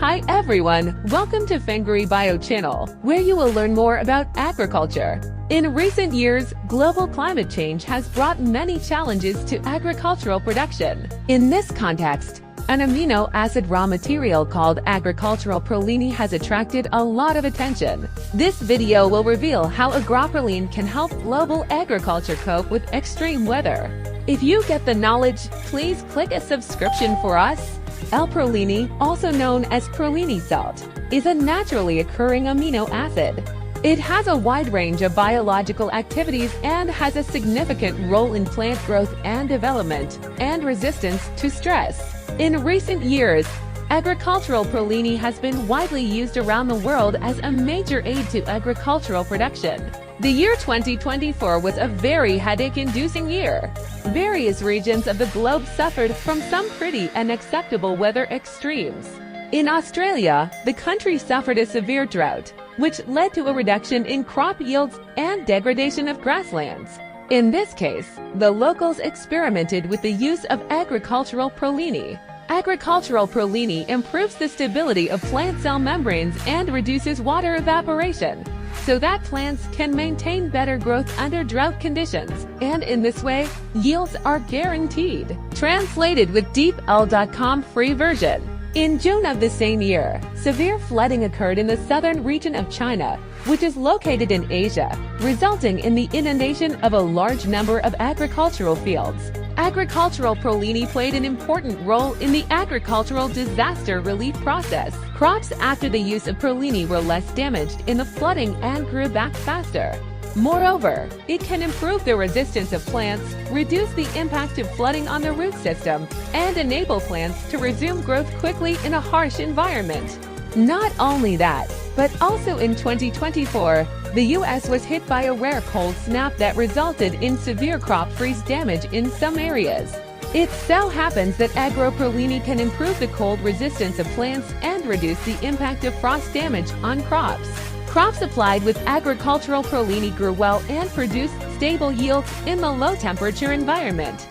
Hi everyone, welcome to Fengrui Bio channel, where you will learn more about agriculture. In recent years, global climate change has brought many challenges to agricultural production. In this context, an amino acid raw material called agricultural proline has attracted a lot of attention. This video will reveal how agroproline can help global agriculture cope with extreme weather. If you get the knowledge, please click a subscription for us. L-proline, also known as proline salt, is a naturally occurring amino acid. It has a wide range of biological activities and has a significant role in plant growth and development, and resistance to stress. In recent years, agricultural proline has been widely used around the world as a major aid to agricultural production. The year 2024 was a very headache-inducing year. Various regions of the globe suffered from some pretty unacceptable weather extremes. In Australia, the country suffered a severe drought, which led to a reduction in crop yields and degradation of grasslands. In this case, the locals experimented with the use of agricultural proline. Agricultural proline improves the stability of plant cell membranes and reduces water evaporation, so that plants can maintain better growth under drought conditions, and in this way, yields are guaranteed. Translated with DeepL.com free version. In June of the same year, severe flooding occurred in the southern region of China, which is located in Asia, resulting in the inundation of a large number of agricultural fields. Agricultural proline played an important role in the agricultural disaster relief process. Crops after the use of proline were less damaged in the flooding and grew back faster. Moreover, it can improve the resistance of plants, reduce the impact of flooding on the root system, and enable plants to resume growth quickly in a harsh environment. Not only that, but also in 2024, the U.S. was hit by a rare cold snap that resulted in severe crop freeze damage in some areas. It so happens that agroproline can improve the cold resistance of plants and reduce the impact of frost damage on crops. Crops applied with agricultural proline grew well and produced stable yields in the low-temperature environment.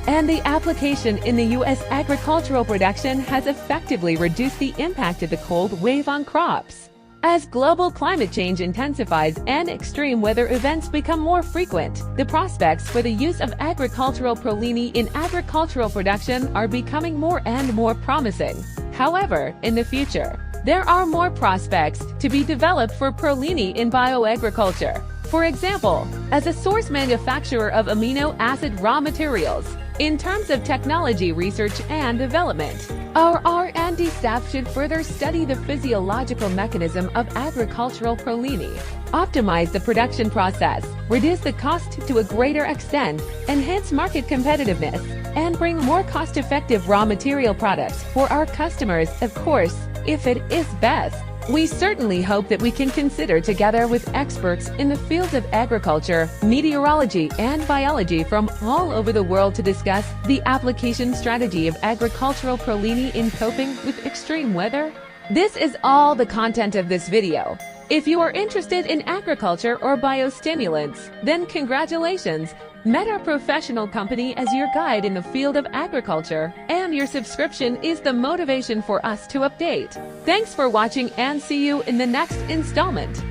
And the application in the U.S. agricultural production has effectively reduced the impact of the cold wave on crops. As global climate change intensifies and extreme weather events become more frequent, the prospects for the use of agricultural proline in agricultural production are becoming more and more promising. However, in the future, there are more prospects to be developed for proline in bioagriculture. For example, as a source manufacturer of amino acid raw materials, in terms of technology research and development, our R&D staff should further study the physiological mechanism of agricultural proline, optimize the production process, reduce the cost to a greater extent, enhance market competitiveness, and bring more cost-effective raw material products for our customers, of course, if it is best. We certainly hope that we can consider together with experts in the fields of agriculture, meteorology, and biology from all over the world to discuss the application strategy of agricultural proline in coping with extreme weather. This is all the content of this video. If you are interested in agriculture or biostimulants, then congratulations! Met our professional company as your guide in the field of agriculture, and your subscription is the motivation for us to update. Thanks for watching and see you in the next installment.